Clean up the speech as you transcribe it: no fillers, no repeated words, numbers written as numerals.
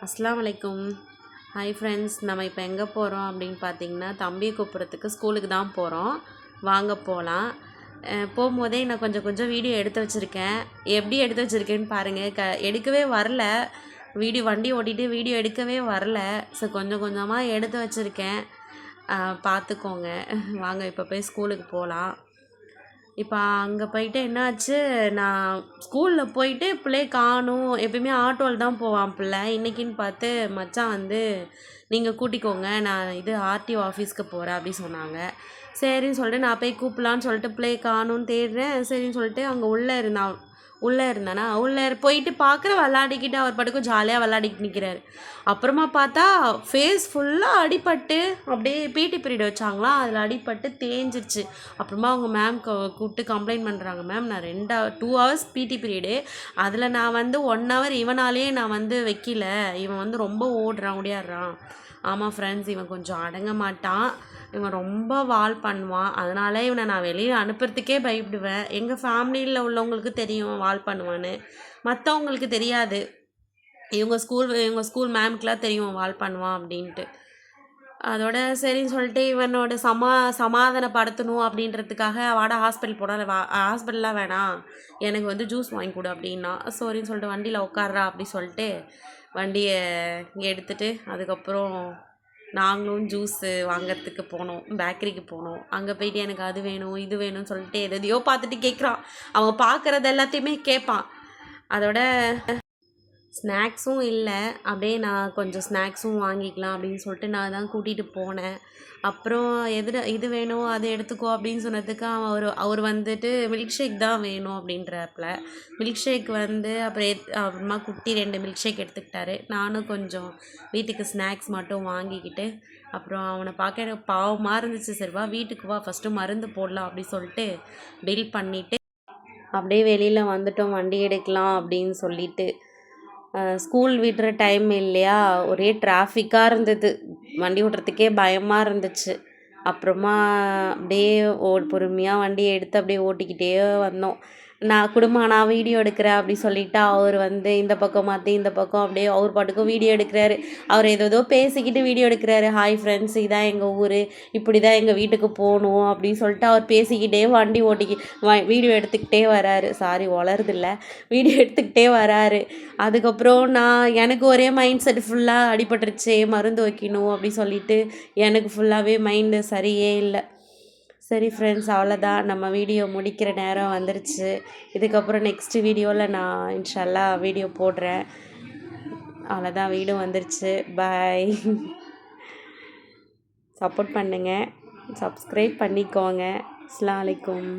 அஸ்ஸலாமு அலைக்கும். Hi friends, நம்ம இப்போ எங்கே போகிறோம் அப்படின்னு பார்த்தீங்கன்னா, தம்பியை கூப்பிட்றதுக்கு ஸ்கூலுக்கு தான் போகிறோம். வாங்க போகலாம். போகும்போதே நான் கொஞ்சம் கொஞ்சம் வீடியோ எடுத்து வச்சுருக்கேன். எப்படி எடுத்து வச்சுருக்கேன்னு பாருங்கள். எடுக்கவே வரல. வண்டி ஓட்டிகிட்டு வீடியோ எடுக்கவே வரல. ஸோ கொஞ்சம் கொஞ்சமாக எடுத்து வச்சுருக்கேன். பார்த்துக்கோங்க. வாங்க இப்போ போய் ஸ்கூலுக்கு போகலாம். இப்போ அங்கே போயிட்டு என்னாச்சு, நான் ஸ்கூலில் போயிட்டு பிள்ளைய காணும். எப்பயுமே ஆட்டோவில் தான் போவான் பிள்ளை. இன்றைக்கின்னு பார்த்து மச்சான் வந்து நீங்கள் கூட்டிக்கோங்க, நான் ஆர்டிஓ ஆஃபீஸ்க்கு போகிறேன் அப்படி சொன்னாங்க. சரின்னு சொல்லிட்டு நான் போய் கூப்பிட்லான்னு சொல்லிட்டு பிள்ளைய காணும்னு தேடுறேன். சரின்னு சொல்லிட்டு அங்கே உள்ளே இருந்தானா உள்ளே போயிட்டு பார்க்குற விளாடிக்கிட்டு அவர் பாட்டுக்கும் ஜாலியாக விளாடிக்கிட்டு நிற்கிறாரு. அப்புறமா பார்த்தா ஃபேஸ் ஃபுல்லாக அடிபட்டு அப்படியே பிடி பீரியட் வச்சாங்களாம், அதில் அடிபட்டு தேஞ்சிருச்சு. அப்புறமா அவங்க மேம் கூப்பிட்டு கம்ப்ளைண்ட் பண்ணுறாங்க. மேம், நான் 2 ஹவர்ஸ் பிடி பீரியடு, அதில் நான் வந்து 1 ஹவர் இவனாலே நான் வந்து வைக்கல. இவன் வந்து ரொம்ப ஓடியாடுறான். ஆமாம் ஃப்ரெண்ட்ஸ், இவன் கொஞ்சம் அடங்க மாட்டான். இவன் ரொம்ப வால் பண்ணுவான். அதனால இவனை நான் வெளியே அனுப்புறதுக்கே பயப்படுவேன். எங்கள் ஃபேமிலியில் உள்ளவங்களுக்கு தெரியும் வால் பண்ணுவான்னு, மற்றவங்களுக்கு தெரியாது. இவங்க ஸ்கூல் மேம்க்குலாம் தெரியும் வால் பண்ணுவான் அப்படின்ட்டு. அதோட சரின்னு சொல்லிட்டு இவனோட சமாதானப்படுத்தணும் அப்படின்றதுக்காக வாடா ஹாஸ்பிட்டல் போனால் ஹாஸ்பிட்டல்லாம் வேணாம், எனக்கு வந்து ஜூஸ் வாங்கி கொடு அப்படின்னா. சரின்னு சொல்லிட்டு வண்டியில் உட்கார்றா அப்படி சொல்லிட்டு வண்டியை எடுத்துகிட்டு அதுக்கப்புறம் நாங்களும் ஜூஸு வாங்கிறதுக்கு போனோம். பேக்கரிக்கு போனோம். அங்கே போயிட்டு எனக்கு அது வேணும் இது வேணும்னு சொல்லிட்டு எதையோ பார்த்துட்டு கேட்குறான். அவன் பார்க்குறது எல்லாத்தையுமே கேட்பான். அதோட ஸ்நாக்ஸும் இல்லை. அப்படியே நான் கொஞ்சம் ஸ்நாக்ஸும் வாங்கிக்கலாம் அப்படின்னு சொல்லிட்டு நான் தான் கூட்டிகிட்டு போனேன். அப்புறம் இது வேணும் அது எடுத்துக்கோ அப்படின்னு சொன்னதுக்கு அவர் வந்துட்டு மில்க் ஷேக் தான் வேணும் அப்படின்றப்பல மில்க் ஷேக் வந்து அப்புறமா குட்டி 2 மில்க் ஷேக் எடுத்துக்கிட்டாரு. நானும் கொஞ்சம் வீட்டுக்கு ஸ்நாக்ஸ் மட்டும் வாங்கிக்கிட்டு அப்புறம் அவனை பார்க்க எனக்கு பாவமாக இருந்துச்சு. சரிவா வீட்டுக்கு வா, ஃபஸ்ட்டு மருந்து போடலாம் அப்படி சொல்லிட்டு பில் பண்ணிவிட்டு அப்படியே வெளியில் வந்துட்டோம் வண்டி எடுக்கலாம் அப்படின்னு சொல்லிட்டு. ஸ்கூல் விடுற டைம் இல்லையா, ஒரே டிராஃபிக்காக இருந்தது. வண்டி ஓட்டுறதுக்கே பயமாக இருந்துச்சு. அப்புறமா அப்படியே பொறுமையாக வண்டியை எடுத்து அப்படியே ஓட்டிக்கிட்டே வந்தோம். நான் வீடியோ எடுக்கிறேன் அப்படி சொல்லிவிட்டு அவர் வந்து இந்த பக்கம் மாற்றி இந்த பக்கம் அப்படியே அவர் பாட்டுக்கும் வீடியோ எடுக்கிறாரு. அவர் ஏதோ பேசிக்கிட்டு வீடியோ எடுக்கிறாரு. ஹாய் ஃப்ரெண்ட்ஸ், இதான் எங்கள் ஊர், இப்படி தான் எங்கள் வீட்டுக்கு போகணும் அப்படின்னு சொல்லிட்டு அவர் பேசிக்கிட்டே வண்டி வீடியோ எடுத்துக்கிட்டே வராரு. சாரி வளருதில்ல, வீடியோ எடுத்துக்கிட்டே வராரு. அதுக்கப்புறம் எனக்கு ஒரே மைண்ட் செட் ஃபுல்லாக அடிபட்டுருச்சே, மருந்து வைக்கணும் அப்படி சொல்லிட்டு எனக்கு ஃபுல்லாகவே மைண்டு சரியே இல்லை. சரி ஃப்ரெண்ட்ஸ், அவ்வளோதான், நம்ம வீடியோ முடிக்கிற நேரம் வந்துருச்சு. இதுக்கப்புறம் நெக்ஸ்ட் வீடியோவில் நான் இன்ஷா அல்லாஹ் வீடியோ போடுறேன். அவ்வளோதான், வீடியோ வந்துருச்சு. பாய். சப்போர்ட் பண்ணுங்கள், சப்ஸ்கிரைப் பண்ணிக்கோங்க. அஸ்ஸலாமு அலைக்கும்.